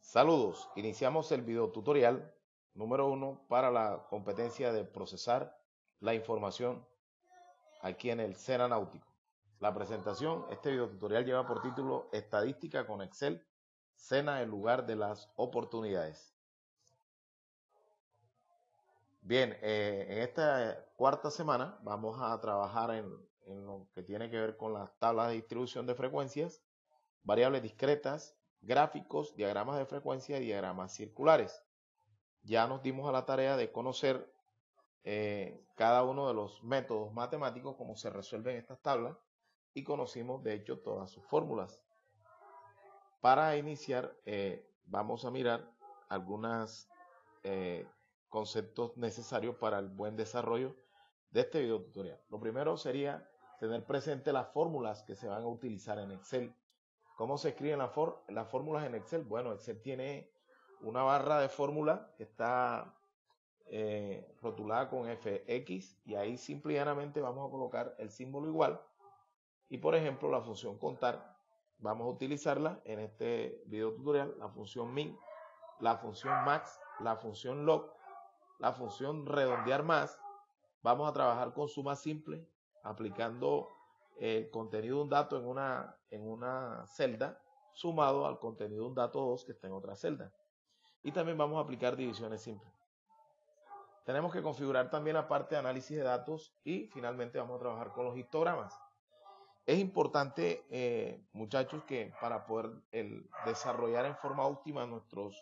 Saludos, iniciamos el video tutorial número 1 para la competencia de procesar la información aquí en el SENA Náutico. La presentación, este video tutorial lleva por título Estadística con Excel, SENA en lugar de las oportunidades. Bien, en esta cuarta semana vamos a trabajar en lo que tiene que ver con las tablas de distribución de frecuencias, variables discretas, gráficos, diagramas de frecuencia y diagramas circulares. Ya nos dimos a la tarea de conocer cada uno de los métodos matemáticos, cómo se resuelven estas tablas, y conocimos de hecho todas sus fórmulas. Para iniciar vamos a mirar algunos conceptos necesarios para el buen desarrollo de este video tutorial. Lo primero sería tener presente las fórmulas que se van a utilizar en Excel. ¿Cómo se escriben las fórmulas en Excel? Bueno, Excel tiene una barra de fórmula que está rotulada con FX y ahí simple y llanamente vamos a colocar el símbolo igual y por ejemplo la función contar vamos a utilizarla en este video tutorial, la función min, la función max, la función log, la función redondear más. Vamos a trabajar con suma simple aplicando el contenido de un dato en una celda sumado al contenido de un dato 2 que está en otra celda, y también vamos a aplicar divisiones simples. Tenemos que configurar también la parte de análisis de datos y finalmente vamos a trabajar con los histogramas. Es importante, muchachos, que para poder desarrollar en forma óptima nuestros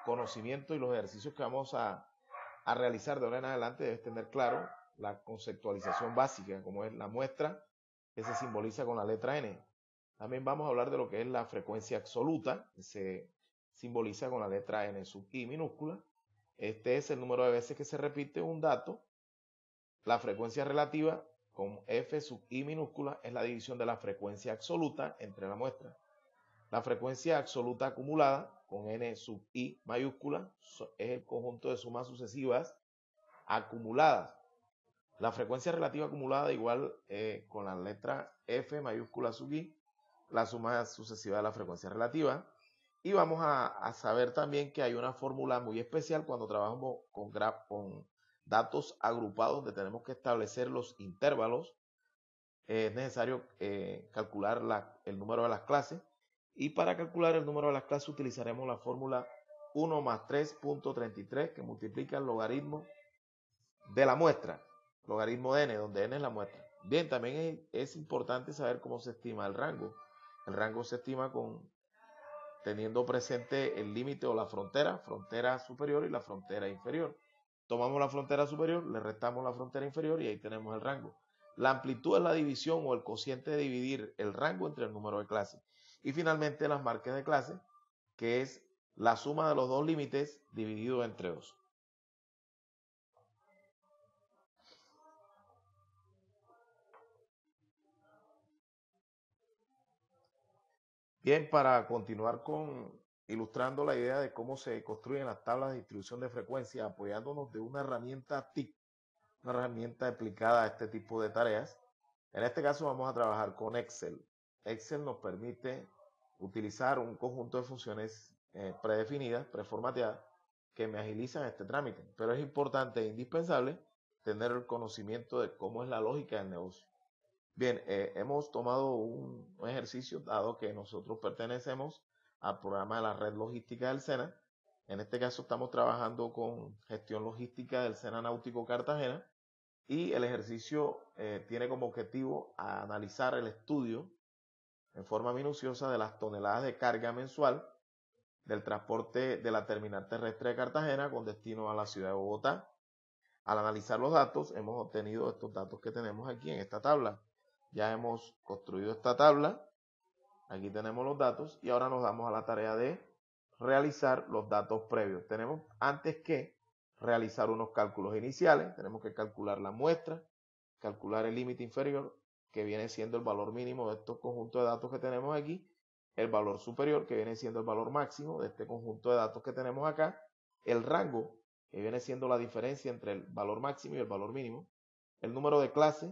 conocimientos y los ejercicios que vamos a realizar de ahora en adelante, debes tener claro la conceptualización básica, como es la muestra, que se simboliza con la letra N. También vamos a hablar de lo que es la frecuencia absoluta, que se simboliza con la letra N sub I minúscula. Este es el número de veces que se repite un dato. La frecuencia relativa con F sub I minúscula es la división de la frecuencia absoluta entre la muestra. La frecuencia absoluta acumulada con N sub I mayúscula es el conjunto de sumas sucesivas acumuladas. La frecuencia relativa acumulada igual con la letra F mayúscula sub I, la suma sucesiva de la frecuencia relativa. Y vamos a saber también que hay una fórmula muy especial cuando trabajamos con datos agrupados, donde tenemos que establecer los intervalos. Es necesario calcular el número de las clases, y para calcular el número de las clases utilizaremos la fórmula 1 más 3.33 que multiplica el logaritmo de la muestra, logaritmo de n, donde n es la muestra. Bien, también es importante saber cómo se estima el rango. El rango se estima teniendo presente el límite o la frontera superior y la frontera inferior. Tomamos la frontera superior, le restamos la frontera inferior y ahí tenemos el rango. La amplitud es la división o el cociente de dividir el rango entre el número de clases. Y finalmente las marcas de clase, que es la suma de los dos límites dividido entre 2. Bien, para continuar ilustrando la idea de cómo se construyen las tablas de distribución de frecuencia, apoyándonos de una herramienta TIC, una herramienta aplicada a este tipo de tareas. En este caso vamos a trabajar con Excel. Excel nos permite utilizar un conjunto de funciones predefinidas, preformateadas, que me agilizan este trámite. Pero es importante e indispensable tener el conocimiento de cómo es la lógica del negocio. Bien, hemos tomado un ejercicio, dado que nosotros pertenecemos al programa de la red logística del SENA. En este caso estamos trabajando con gestión logística del SENA Náutico Cartagena, y el ejercicio tiene como objetivo analizar el estudio en forma minuciosa de las toneladas de carga mensual del transporte de la terminal terrestre de Cartagena con destino a la ciudad de Bogotá. Al analizar los datos, hemos obtenido estos datos que tenemos aquí en esta tabla. Ya hemos construido esta tabla, aquí tenemos los datos y ahora nos damos a la tarea de realizar los datos previos. Tenemos antes que realizar unos cálculos iniciales, tenemos que calcular la muestra, calcular el límite inferior, que viene siendo el valor mínimo de estos conjuntos de datos que tenemos aquí, el valor superior, que viene siendo el valor máximo de este conjunto de datos que tenemos acá, el rango, que viene siendo la diferencia entre el valor máximo y el valor mínimo, el número de clase,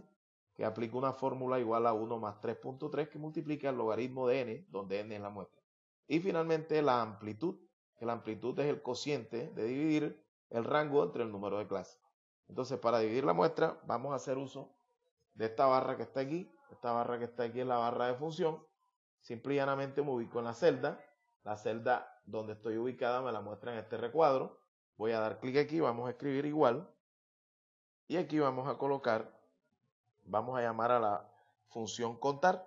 que aplica una fórmula igual a 1 más 3.3 que multiplica el logaritmo de n, donde n es la muestra. Y finalmente la amplitud, que la amplitud es el cociente de dividir el rango entre el número de clases. Entonces, para dividir la muestra, vamos a hacer uso de esta barra que está aquí. Esta barra que está aquí es la barra de función. Simple y llanamente me ubico en la celda. La celda donde estoy ubicada me la muestra en este recuadro. Voy a dar clic aquí, vamos a escribir igual. Y aquí vamos a colocar, vamos a llamar a la función contar.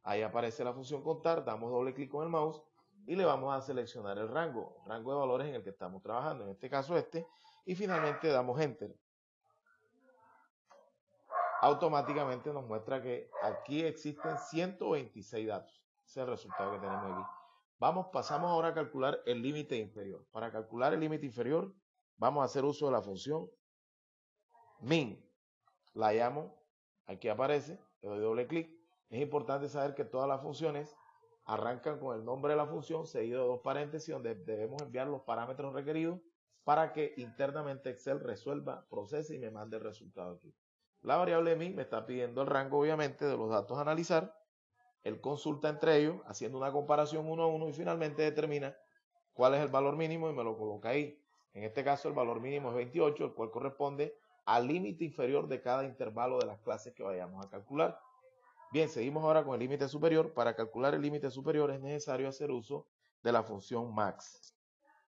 Ahí aparece la función contar, damos doble clic con el mouse y le vamos a seleccionar el rango de valores en el que estamos trabajando, en este caso este, y finalmente damos enter. Automáticamente nos muestra que aquí existen 126 datos. Ese es el resultado que tenemos aquí. Pasamos ahora a calcular el límite inferior. Para calcular el límite inferior, vamos a hacer uso de la función min. La llamo, aquí aparece, le doy doble clic. Es importante saber que todas las funciones arrancan con el nombre de la función, seguido de dos paréntesis, donde debemos enviar los parámetros requeridos para que internamente Excel resuelva, procese y me mande el resultado aquí. La variable min me está pidiendo el rango, obviamente, de los datos a analizar. Él consulta entre ellos, haciendo una comparación uno a uno y finalmente determina cuál es el valor mínimo y me lo coloca ahí. En este caso, el valor mínimo es 28, el cual corresponde al límite inferior de cada intervalo de las clases que vayamos a calcular. Bien, seguimos ahora con el límite superior. Para calcular el límite superior es necesario hacer uso de la función max.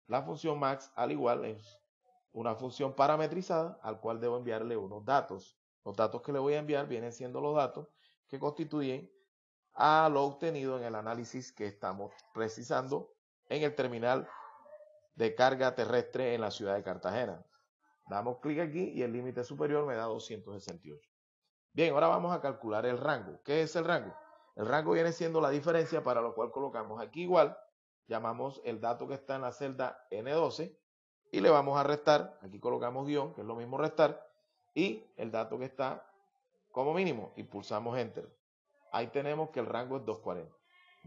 La función max, al igual, es una función parametrizada al cual debo enviarle unos datos. Los datos que le voy a enviar vienen siendo los datos que constituyen a lo obtenido en el análisis que estamos precisando en el terminal de carga terrestre en la ciudad de Cartagena. Damos clic aquí y el límite superior me da 268. Bien, ahora vamos a calcular el rango. ¿Qué es el rango? El rango viene siendo la diferencia, para lo cual colocamos aquí igual, llamamos el dato que está en la celda N12 y le vamos a restar, aquí colocamos guión, que es lo mismo restar, y el dato que está como mínimo y pulsamos enter. Ahí tenemos que el rango es 240.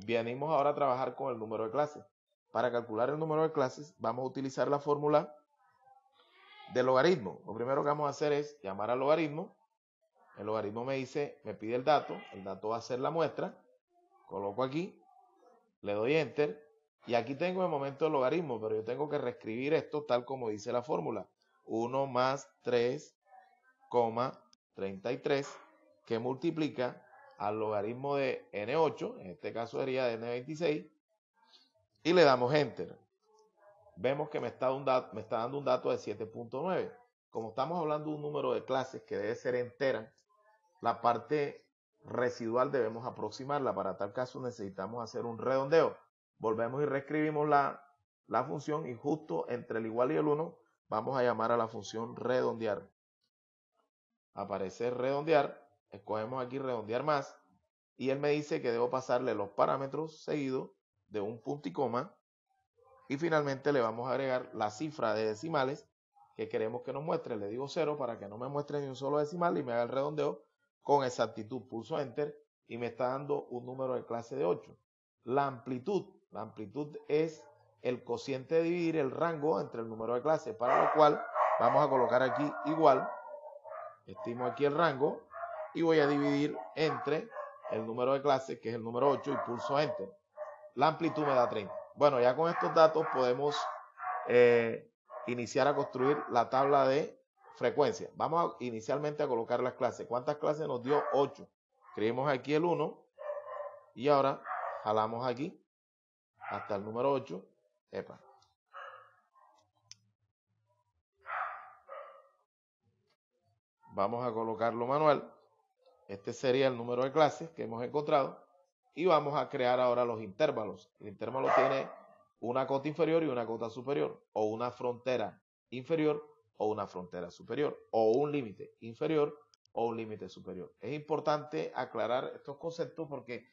Venimos ahora a trabajar con el número de clases. Para calcular el número de clases vamos a utilizar la fórmula del logaritmo. Lo primero que vamos a hacer es llamar al logaritmo. El logaritmo me dice, me pide el dato va a ser la muestra, coloco aquí, le doy enter, y aquí tengo el momento del logaritmo, pero yo tengo que reescribir esto tal como dice la fórmula, 1 más 3,33, que multiplica al logaritmo de N8, en este caso sería de N26, y le damos enter. Vemos que me está dando un dato de 7.9. Como estamos hablando de un número de clases que debe ser entera, la parte residual debemos aproximarla. Para tal caso necesitamos hacer un redondeo. Volvemos y reescribimos la función y justo entre el igual y el 1 vamos a llamar a la función redondear. Aparece redondear, escogemos aquí redondear más y él me dice que debo pasarle los parámetros seguidos de un punto y coma y finalmente le vamos a agregar la cifra de decimales que queremos que nos muestre. Le digo 0 para que no me muestre ni un solo decimal y me haga el redondeo con exactitud. Pulso enter y me está dando un número de clase de 8. La amplitud es el cociente de dividir el rango entre el número de clases, para lo cual vamos a colocar aquí igual, estimo aquí el rango y voy a dividir entre el número de clases, que es el número 8, y pulso enter. La amplitud me da 30. Bueno, ya con estos datos podemos iniciar a construir la tabla de frecuencia. Vamos inicialmente a colocar las clases. ¿Cuántas clases nos dio? 8. Escribimos aquí el 1 y ahora jalamos aquí hasta el número 8. Epa. Vamos a colocarlo manual. Este sería el número de clases que hemos encontrado. Y vamos a crear ahora los intervalos. El intervalo tiene una cota inferior y una cota superior, o una frontera inferior o una frontera superior, o un límite inferior o un límite superior. Es importante aclarar estos conceptos porque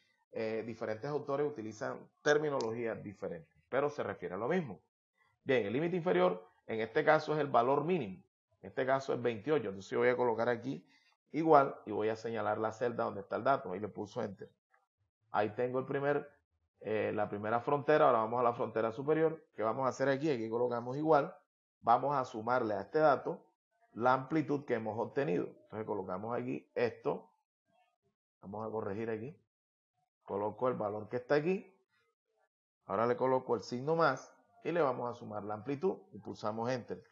diferentes autores utilizan terminologías diferentes, pero se refiere a lo mismo. Bien, el límite inferior en este caso es el valor mínimo. En este caso es 28. Entonces yo voy a colocar aquí igual y voy a señalar la celda donde está el dato. Ahí le pulso enter. Ahí tengo la primera frontera. Ahora vamos a la frontera superior. ¿Qué vamos a hacer aquí? Aquí colocamos igual. Vamos a sumarle a este dato la amplitud que hemos obtenido. Entonces colocamos aquí esto. Vamos a corregir aquí. Coloco el valor que está aquí. Ahora le coloco el signo más. y le vamos a sumar la amplitud y pulsamos Enter.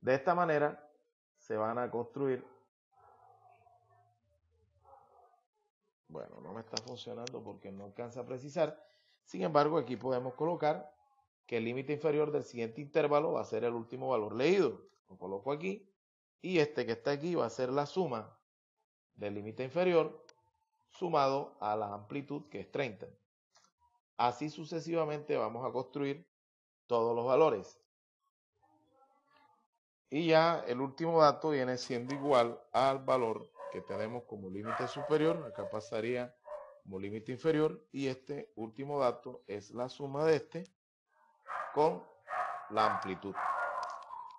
De esta manera se van a construir. Bueno, no me está funcionando porque no alcanza a precisar. Sin embargo, aquí podemos colocar que el límite inferior del siguiente intervalo va a ser el último valor leído. Lo coloco aquí. Y este que está aquí va a ser la suma del límite inferior sumado a la amplitud, que es 30. Así sucesivamente vamos a construir todos los valores. Y ya el último dato viene siendo igual al valor que tenemos como límite superior. Acá pasaría como límite inferior. Y este último dato es la suma de este con la amplitud.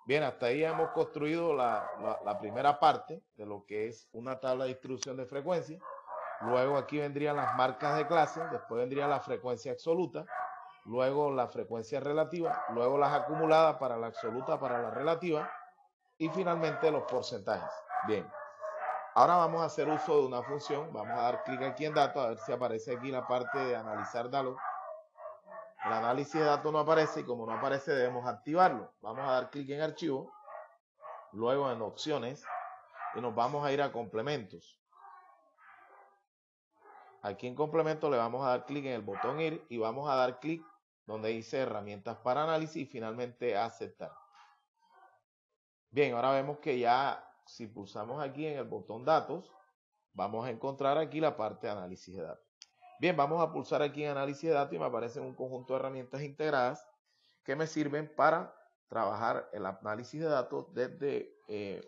Bien, hasta ahí hemos construido la primera parte de lo que es una tabla de distribución de frecuencia. Luego aquí vendrían las marcas de clase, después vendría la frecuencia absoluta, luego la frecuencia relativa, luego las acumuladas para la absoluta, para la relativa, y finalmente los porcentajes. Bien, ahora vamos a hacer uso de una función. Vamos a dar clic aquí en datos, a ver si aparece aquí la parte de analizar datos. El análisis de datos no aparece, y como no aparece debemos activarlo. Vamos a dar clic en archivo, luego en opciones, y nos vamos a ir a complementos. Aquí en complemento le vamos a dar clic en el botón ir y vamos a dar clic donde dice herramientas para análisis y finalmente aceptar. Bien, ahora vemos que ya si pulsamos aquí en el botón datos, vamos a encontrar aquí la parte de análisis de datos. Bien, vamos a pulsar aquí en análisis de datos y me aparecen un conjunto de herramientas integradas que me sirven para trabajar el análisis de datos desde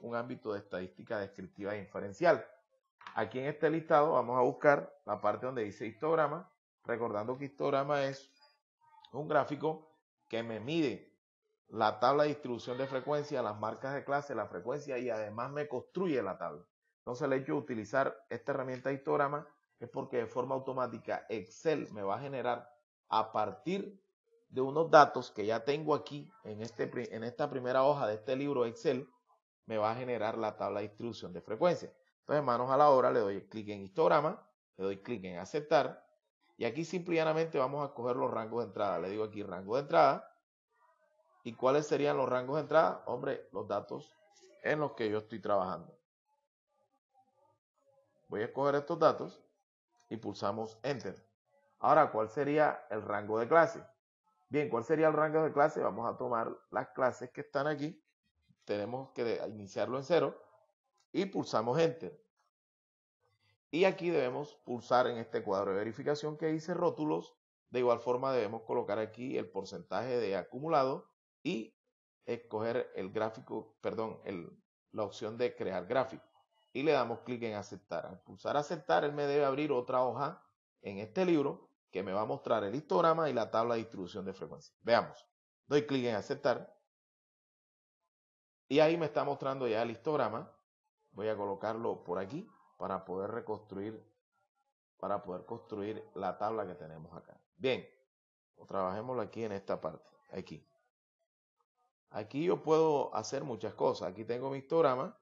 un ámbito de estadística descriptiva e inferencial. Aquí en este listado vamos a buscar la parte donde dice histograma, recordando que histograma es un gráfico que me mide la tabla de distribución de frecuencia, las marcas de clase, la frecuencia y además me construye la tabla. Entonces el hecho de utilizar esta herramienta de histograma es porque de forma automática Excel me va a generar a partir de unos datos que ya tengo aquí en esta primera hoja de este libro Excel, me va a generar la tabla de distribución de frecuencia. Entonces, manos a la obra, le doy clic en histograma, le doy clic en aceptar, y aquí simple y llanamente vamos a escoger los rangos de entrada. Le digo aquí rango de entrada. ¿Y cuáles serían los rangos de entrada? Hombre, los datos en los que yo estoy trabajando. Voy a escoger estos datos y pulsamos Enter. Ahora, ¿cuál sería el rango de clase? Bien, ¿cuál sería el rango de clase? Vamos a tomar las clases que están aquí. Tenemos que iniciarlo en 0 y pulsamos Enter. Y aquí debemos pulsar en este cuadro de verificación que dice rótulos. De igual forma debemos colocar aquí el porcentaje de acumulado y escoger el gráfico, perdón, la opción de crear gráfico. Y le damos clic en aceptar. Al pulsar aceptar, él me debe abrir otra hoja en este libro que me va a mostrar el histograma y la tabla de distribución de frecuencia. Veamos. Doy clic en aceptar. Y ahí me está mostrando ya el histograma. Voy a colocarlo por aquí para poder construir la tabla que tenemos acá. Bien, trabajémoslo aquí en esta parte, aquí. Aquí yo puedo hacer muchas cosas. Aquí tengo mi histograma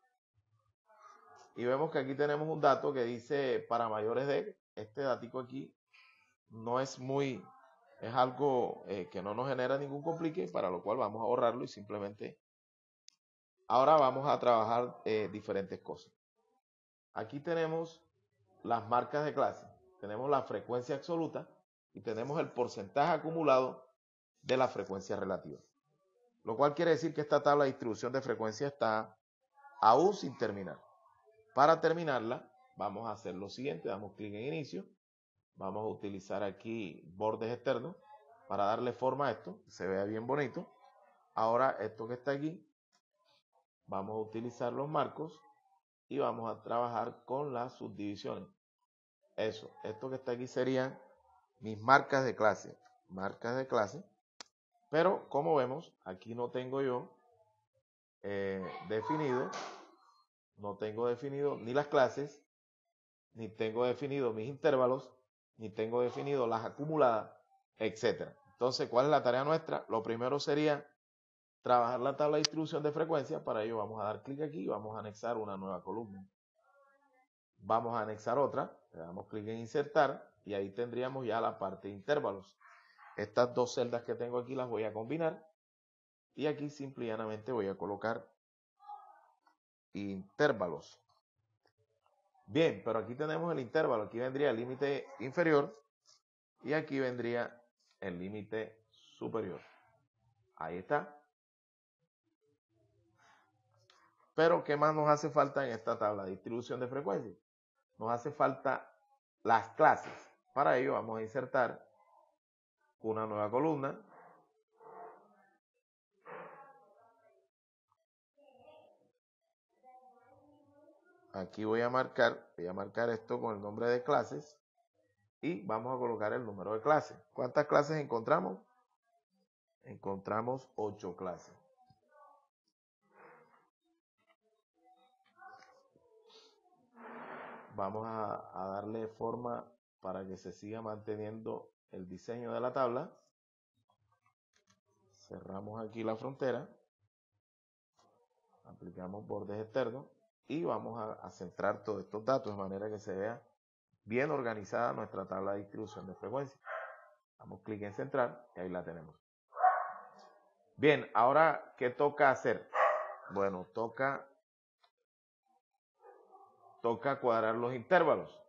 y vemos que aquí tenemos un dato que dice para mayores de, este datico aquí no es es algo que no nos genera ningún complique, para lo cual vamos a borrarlo y simplemente ahora vamos a trabajar diferentes cosas. Aquí tenemos las marcas de clase, tenemos la frecuencia absoluta y tenemos el porcentaje acumulado de la frecuencia relativa. Lo cual quiere decir que esta tabla de distribución de frecuencia está aún sin terminar. Para terminarla, vamos a hacer lo siguiente, damos clic en inicio, vamos a utilizar aquí bordes externos para darle forma a esto, que se vea bien bonito. Ahora esto que está aquí, vamos a utilizar los marcos y vamos a trabajar con las subdivisiones. Eso, esto que está aquí serían mis marcas de clase, pero como vemos, aquí no tengo yo definido, no tengo definido ni las clases, ni tengo definido mis intervalos, ni tengo definido las acumuladas, etc. Entonces, ¿cuál es la tarea nuestra? Lo primero sería trabajar la tabla de distribución de frecuencia. Para ello vamos a dar clic aquí y vamos a anexar una nueva columna. Vamos a anexar otra, le damos clic en insertar y ahí tendríamos ya la parte de intervalos. Estas dos celdas que tengo aquí las voy a combinar y aquí simple y llanamente voy a colocar intervalos. Bien, pero aquí tenemos el intervalo, aquí vendría el límite inferior y aquí vendría el límite superior. Ahí está. Pero ¿qué más nos hace falta en esta tabla de distribución de frecuencia? Nos hace falta las clases. Para ello vamos a insertar una nueva columna. Aquí voy a marcar esto con el nombre de clases y vamos a colocar el número de clases. ¿Cuántas clases encontramos? Encontramos 8 clases. Vamos a darle forma para que se siga manteniendo el diseño de la tabla. Cerramos aquí la frontera, aplicamos bordes externos y vamos a centrar todos estos datos de manera que se vea bien organizada nuestra tabla de distribución de frecuencia. Damos clic en centrar y ahí la tenemos. Bien, ahora, ¿qué toca hacer? Bueno, toca cuadrar los intervalos.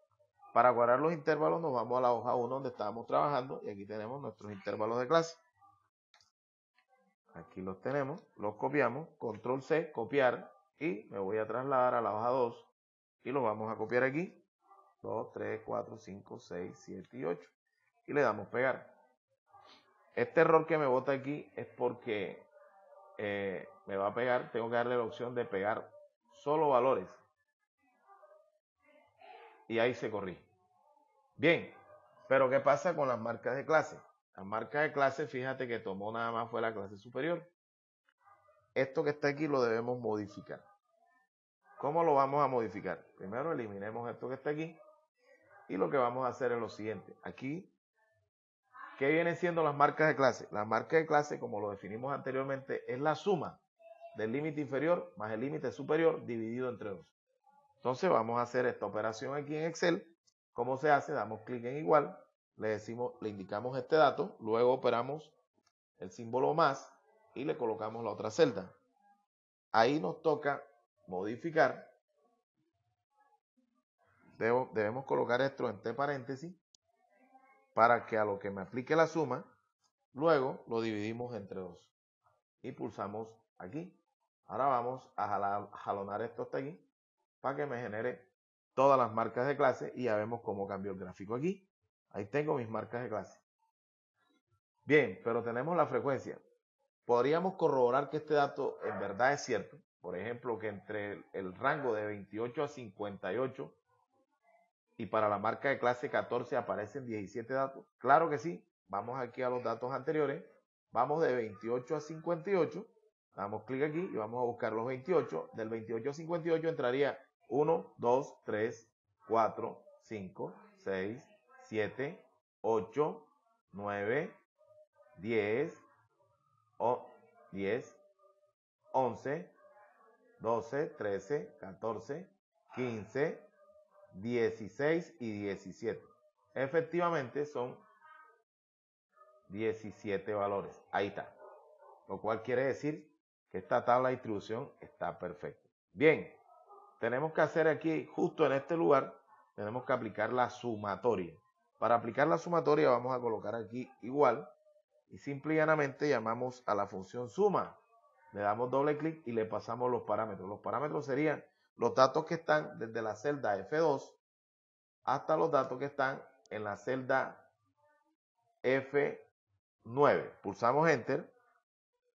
Para cuadrar los intervalos nos vamos a la hoja 1 donde estábamos trabajando y aquí tenemos nuestros intervalos de clase. Aquí los tenemos, los copiamos, control C, copiar y me voy a trasladar a la hoja 2 y los vamos a copiar aquí. 2, 3, 4, 5, 6, 7 y 8 y le damos pegar. Este error que me bota aquí es porque me va a pegar, tengo que darle la opción de pegar solo valores y ahí se corrige. Bien, pero ¿qué pasa con las marcas de clase? Las marcas de clase, fíjate que tomó nada más fue la clase superior. Esto que está aquí lo debemos modificar. ¿Cómo lo vamos a modificar? Primero eliminemos esto que está aquí y lo que vamos a hacer es lo siguiente. Aquí, ¿qué vienen siendo las marcas de clase? Las marcas de clase, como lo definimos anteriormente, es la suma del límite inferior más el límite superior dividido entre 2. Entonces vamos a hacer esta operación aquí en Excel. ¿Cómo se hace? Damos clic en igual, le indicamos este dato, luego operamos el símbolo más y le colocamos la otra celda. Ahí nos toca modificar. Debemos colocar esto entre paréntesis para que a lo que me aplique la suma, luego lo dividimos entre 2 y pulsamos aquí. Ahora vamos a jalonar esto hasta aquí para que me genere todas las marcas de clase y ya vemos cómo cambió el gráfico aquí. Ahí tengo mis marcas de clase. Bien, pero tenemos la frecuencia. Podríamos corroborar que este dato en verdad es cierto. Por ejemplo, que entre el rango de 28 a 58 y para la marca de clase 14 aparecen 17 datos. Claro que sí. Vamos aquí a los datos anteriores. Vamos de 28 a 58. Damos clic aquí y vamos a buscar los 28. Del 28 a 58 entraría 1, 2, 3, 4, 5, 6, 7, 8, 9, 10, 11, 12, 13, 14, 15, 16 y 17. Efectivamente son 17 valores. Ahí está. Lo cual quiere decir que esta tabla de distribución está perfecta. Bien, tenemos que hacer aquí, justo en este lugar, tenemos que aplicar la sumatoria. Para aplicar la sumatoria vamos a colocar aquí igual y simple y llanamente llamamos a la función suma. Le damos doble clic y le pasamos los parámetros. Los parámetros serían los datos que están desde la celda F2 hasta los datos que están en la celda F9. Pulsamos Enter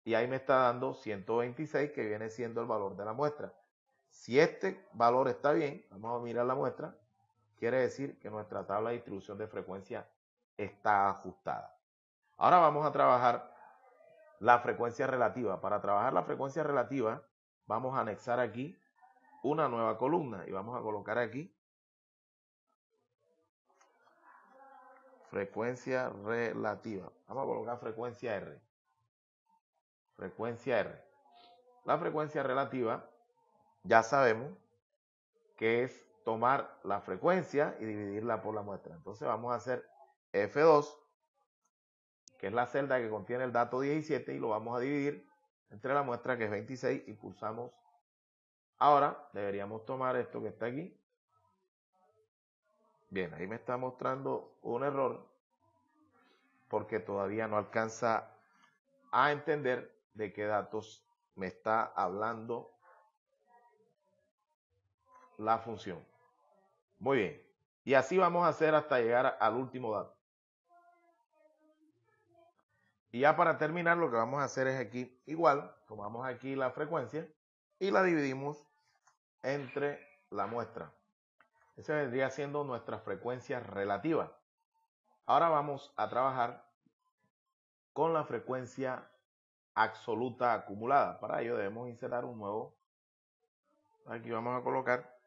y ahí me está dando 126, que viene siendo el valor de la muestra. Si este valor está bien, vamos a mirar la muestra, quiere decir que nuestra tabla de distribución de frecuencia está ajustada. Ahora vamos a trabajar la frecuencia relativa. Para trabajar la frecuencia relativa, vamos a anexar aquí una nueva columna y vamos a colocar aquí frecuencia relativa. Vamos a colocar frecuencia R. Frecuencia R. La frecuencia relativa ya sabemos que es tomar la frecuencia y dividirla por la muestra. Entonces vamos a hacer F2 que es la celda que contiene el dato 17, y lo vamos a dividir entre la muestra, que es 26, y pulsamos. Ahora deberíamos tomar esto que está aquí. Bien, ahí me está mostrando un error porque todavía no alcanza a entender de qué datos me está hablando la función. Muy bien. Y así vamos a hacer hasta llegar al último dato. Y ya para terminar, lo que vamos a hacer es aquí, igual, tomamos aquí la frecuencia y la dividimos entre la muestra. Esa vendría siendo nuestra frecuencia relativa. Ahora vamos a trabajar con la frecuencia absoluta acumulada. Para ello debemos insertar un nuevo. Aquí vamos a colocar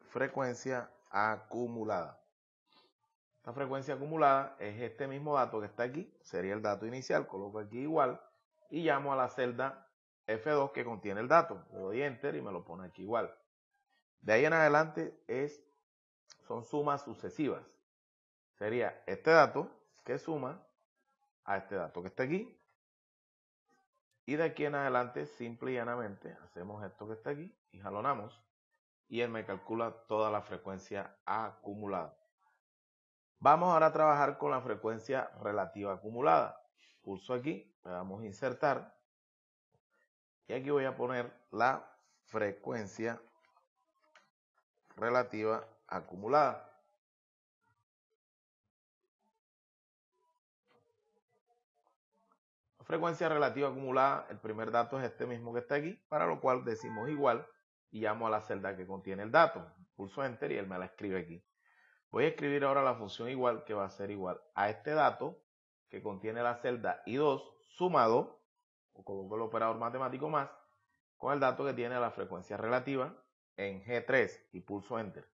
frecuencia acumulada. La frecuencia acumulada es este mismo dato que está aquí, sería el dato inicial, coloco aquí igual y llamo a la celda F2 que contiene el dato, le doy enter y me lo pone aquí igual. De ahí en adelante son sumas sucesivas. Sería este dato que suma a este dato que está aquí, y de aquí en adelante simple y llanamente hacemos esto que está aquí y jalonamos y él me calcula toda la frecuencia acumulada. Vamos ahora a trabajar con la frecuencia relativa acumulada. Pulso aquí, le damos a insertar y aquí voy a poner la frecuencia relativa acumulada. La frecuencia relativa acumulada, el primer dato es este mismo que está aquí, para lo cual decimos igual y llamo a la celda que contiene el dato. Pulso enter y él me la escribe aquí. Voy a escribir ahora la función igual, que va a ser igual a este dato que contiene la celda I2 sumado, o coloco el operador matemático más, con el dato que tiene la frecuencia relativa en G3 y pulso enter.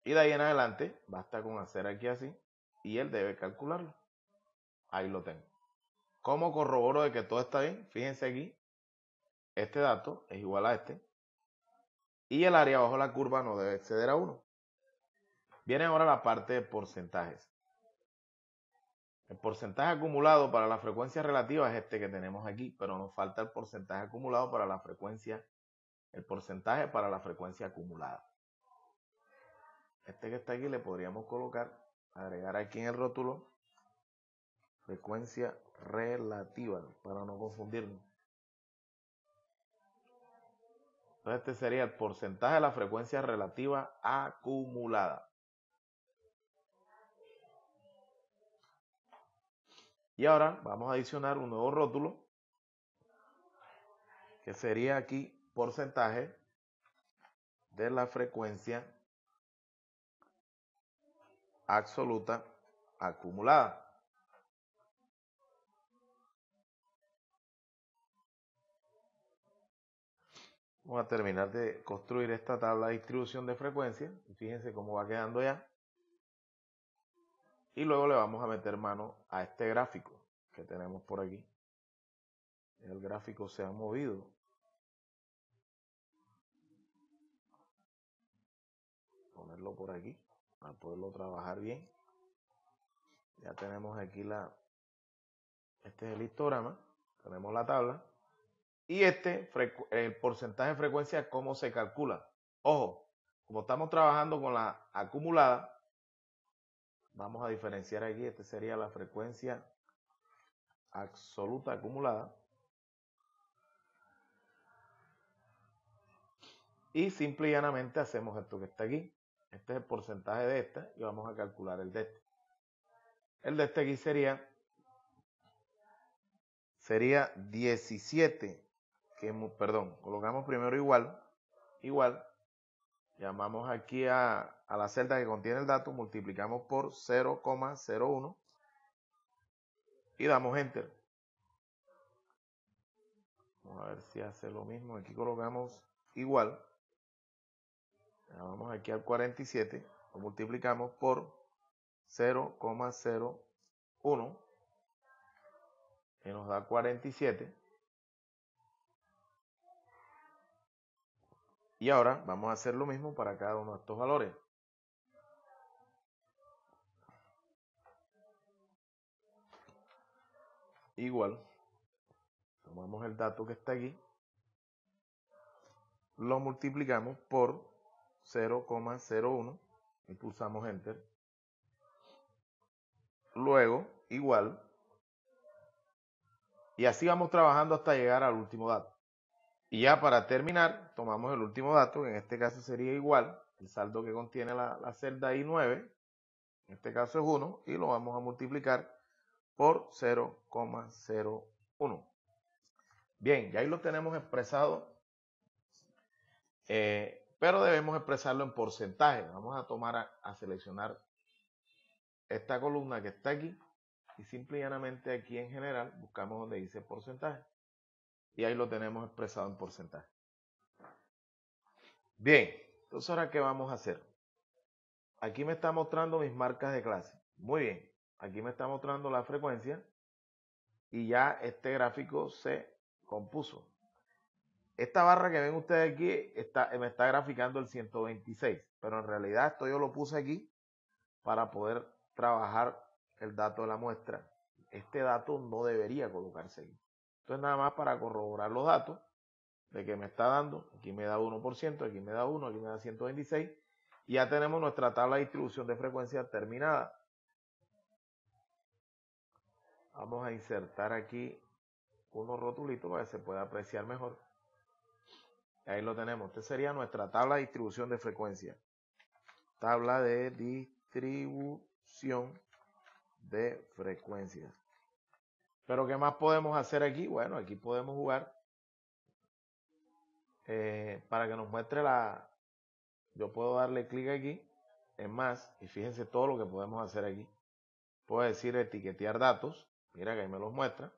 Y de ahí en adelante basta con hacer aquí así y él debe calcularlo. Ahí lo tengo. ¿Cómo corroboro de que todo está bien? Fíjense aquí, este dato es igual a este y el área bajo la curva no debe exceder a 1. Viene ahora la parte de porcentajes. El porcentaje acumulado para la frecuencia relativa es este que tenemos aquí, pero nos falta el porcentaje acumulado para la frecuencia, el porcentaje para la frecuencia acumulada. Este que está aquí le podríamos colocar, agregar aquí en el rótulo, frecuencia relativa, para no confundirnos. Entonces este sería el porcentaje de la frecuencia relativa acumulada. Y ahora vamos a adicionar un nuevo rótulo, que sería aquí porcentaje de la frecuencia absoluta acumulada. Vamos a terminar de construir esta tabla de distribución de frecuencia. Fíjense cómo va quedando ya. Y luego le vamos a meter mano a este gráfico que tenemos por aquí. El gráfico se ha movido. Ponerlo por aquí para poderlo trabajar bien. Ya tenemos aquí este es el histograma. Tenemos la tabla. Y el porcentaje de frecuencia, ¿cómo se calcula? Ojo, como estamos trabajando con la acumulada, vamos a diferenciar aquí. Este sería la frecuencia absoluta acumulada. Y simple y llanamente hacemos esto que está aquí. Este es el porcentaje de esta y vamos a calcular el de este. El de este aquí sería 17, colocamos primero igual, llamamos aquí a la celda que contiene el dato, multiplicamos por 0,01 y damos enter. Vamos a ver si hace lo mismo, aquí colocamos igual, llamamos aquí al 47, lo multiplicamos por 0,01 y nos da 47. Y ahora vamos a hacer lo mismo para cada uno de estos valores. igual, tomamos el dato que está aquí, lo multiplicamos por 0,01 y pulsamos Enter. Luego, igual, y así vamos trabajando hasta llegar al último dato. Y ya para terminar, tomamos el último dato, que en este caso sería igual, el saldo que contiene la celda I9, en este caso es 1, y lo vamos a multiplicar por 0,01. Bien, ya ahí lo tenemos expresado, pero debemos expresarlo en porcentaje. Vamos a tomar a seleccionar esta columna que está aquí y simple y llanamente aquí en general buscamos donde dice porcentaje y ahí lo tenemos expresado en porcentaje. Bien, entonces ahora ¿qué vamos a hacer? Aquí me está mostrando mis marcas de clase. Muy bien, aquí me está mostrando la frecuencia y ya este gráfico se compuso. Esta barra que ven ustedes aquí me está graficando el 126, pero en realidad esto yo lo puse aquí para poder trabajar el dato de la muestra. Este dato no debería colocarse aquí. Entonces nada más para corroborar los datos de que me está dando, aquí me da 1%, aquí me da 1, aquí me da 126, y ya tenemos nuestra tabla de distribución de frecuencia terminada. Vamos a insertar aquí unos rotulitos para que se pueda apreciar mejor. Ahí lo tenemos. Esta sería nuestra tabla de distribución de frecuencia. Tabla de distribución de frecuencias. Pero ¿qué más podemos hacer aquí? Bueno, aquí podemos jugar para que nos muestre yo puedo darle clic aquí en más y fíjense todo lo que podemos hacer aquí. Puedo decir etiquetear datos, mira que ahí me los muestra.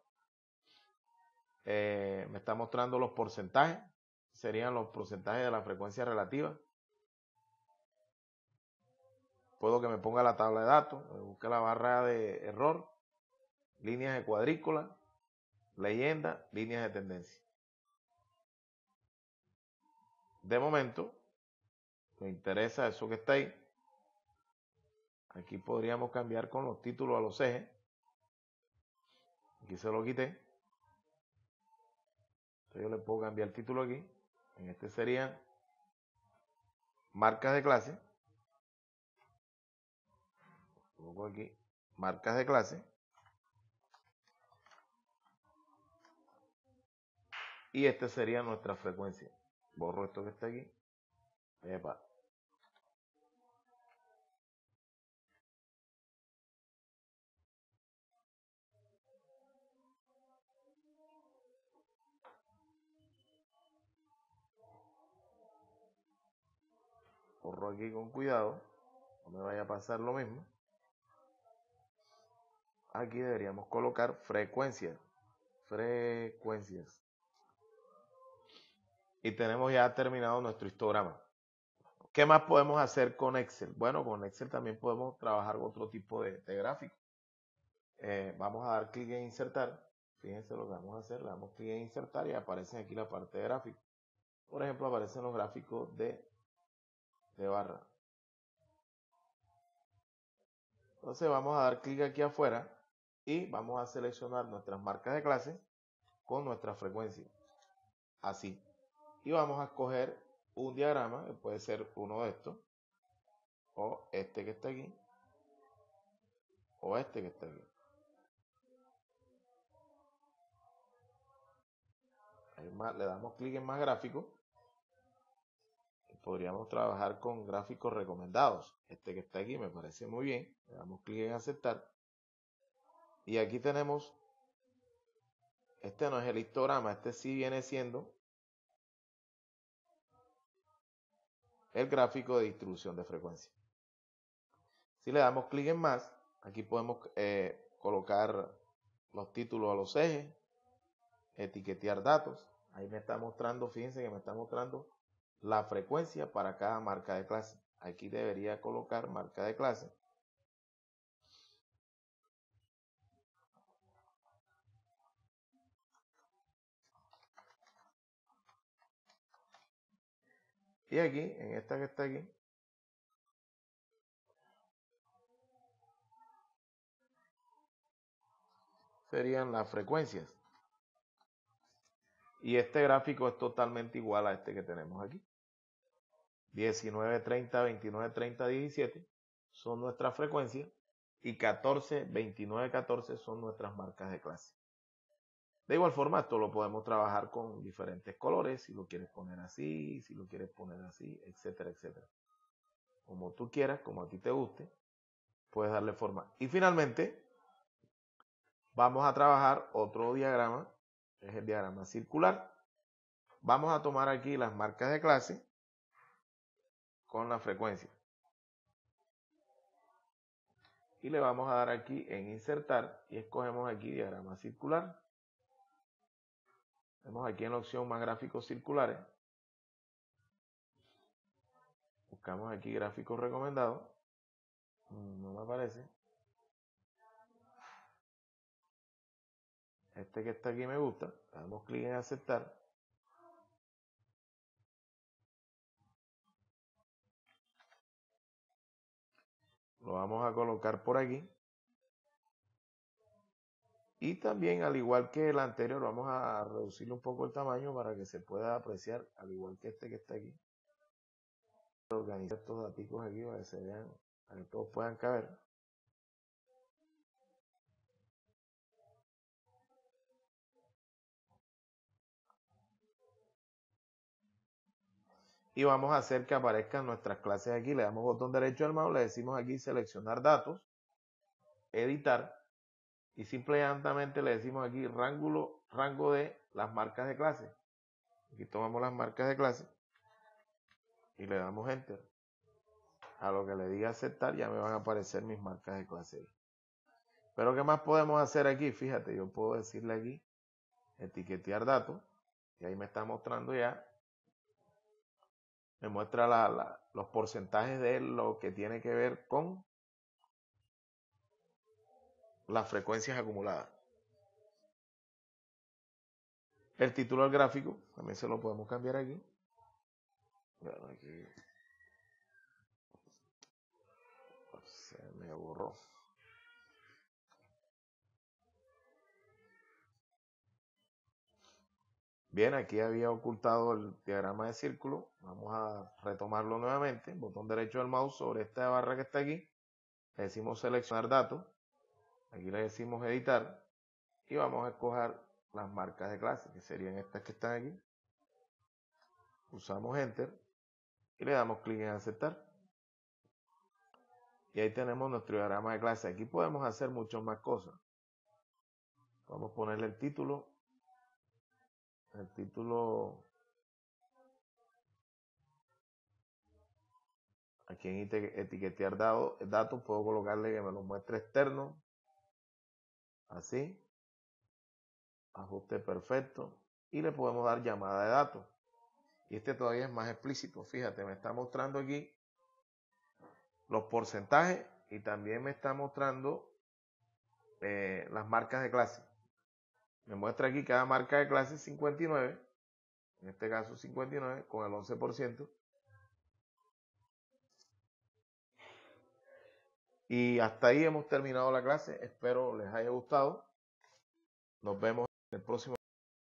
Me está mostrando los porcentajes, serían los porcentajes de la frecuencia relativa. Puedo que me ponga la tabla de datos, me busque la barra de error, líneas de cuadrícula, leyenda, líneas de tendencia. De momento, me interesa eso que está ahí. Aquí podríamos cambiar con los títulos a los ejes. Aquí se lo quité. Entonces yo le puedo cambiar el título aquí. En este serían marcas de clase. Coloco aquí marcas de clase. Y esta sería nuestra frecuencia. Borro esto que está aquí. Epa. Borro aquí con cuidado. No me vaya a pasar lo mismo. Aquí deberíamos colocar frecuencias. Frecuencias. Y tenemos ya terminado nuestro histograma. ¿Qué más podemos hacer con Excel? Bueno, con Excel también podemos trabajar otro tipo de gráfico. Vamos a dar clic en insertar. Fíjense lo que vamos a hacer. Le damos clic en insertar y aparece aquí la parte de gráfico. Por ejemplo, aparecen los gráficos de barra. Entonces vamos a dar clic aquí afuera y vamos a seleccionar nuestras marcas de clase con nuestra frecuencia. Así. Y vamos a escoger un diagrama, que puede ser uno de estos, o este que está aquí, o este que está aquí. Le damos clic en más gráficos. Podríamos trabajar con gráficos recomendados. Este que está aquí me parece muy bien. Le damos clic en aceptar. Y aquí tenemos, este no es el histograma, este sí viene siendo el gráfico de distribución de frecuencia. Si le damos clic en más, aquí podemos colocar los títulos a los ejes, etiquetear datos. Ahí me está mostrando, fíjense que me está mostrando la frecuencia para cada marca de clase. Aquí debería colocar marca de clase. Y aquí, en esta que está aquí, serían las frecuencias. Y este gráfico es totalmente igual a este que tenemos aquí. 19, 30, 29, 30, 17 son nuestras frecuencias y 14, 29, 14 son nuestras marcas de clase. De igual forma, esto lo podemos trabajar con diferentes colores, si lo quieres poner así, si lo quieres poner así, etcétera, etcétera. Como tú quieras, como a ti te guste, puedes darle forma. Y finalmente, vamos a trabajar otro diagrama, es el diagrama circular. Vamos a tomar aquí las marcas de clase con la frecuencia. Y le vamos a dar aquí en insertar y escogemos aquí diagrama circular. Vemos aquí en la opción más gráficos circulares. Buscamos aquí gráficos recomendados. No me aparece. Este que está aquí me gusta. Le damos clic en aceptar. Lo vamos a colocar por aquí. Y también, al igual que el anterior, vamos a reducirle un poco el tamaño para que se pueda apreciar, al igual que este que está aquí. Organizar estos datos aquí para que se vean, para que todos puedan caber. Y vamos a hacer que aparezcan nuestras clases aquí. Le damos botón derecho al mouse, le decimos aquí seleccionar datos, editar, y simplemente le decimos aquí rango de las marcas de clase. Aquí tomamos las marcas de clase y le damos enter. A lo que le diga aceptar ya me van a aparecer mis marcas de clase. Pero ¿qué más podemos hacer aquí? Fíjate, yo puedo decirle aquí etiquetear datos y ahí me está mostrando ya, me muestra los porcentajes de lo que tiene que ver con las frecuencias acumuladas. El título del gráfico también se lo podemos cambiar aquí. Bueno, aquí se me borró. Bien, aquí había ocultado el diagrama de círculo. Vamos a retomarlo nuevamente. Botón derecho del mouse sobre esta barra que está aquí. Le decimos seleccionar datos. Aquí le decimos editar. Y vamos a escoger las marcas de clase, que serían estas que están aquí. Pulsamos enter y le damos clic en aceptar. Y ahí tenemos nuestro diagrama de clase. Aquí podemos hacer muchas más cosas. Vamos a ponerle el título. El título aquí en etiquetear datos puedo colocarle que me lo muestre externo. Así. Ajuste perfecto. Y le podemos dar llamada de datos. Y este todavía es más explícito. Fíjate, me está mostrando aquí los porcentajes y también me está mostrando las marcas de clase. Me muestra aquí cada marca de clase 59, en este caso 59 con el 11%. Y hasta ahí hemos terminado la clase. Espero les haya gustado. Nos vemos en el próximo.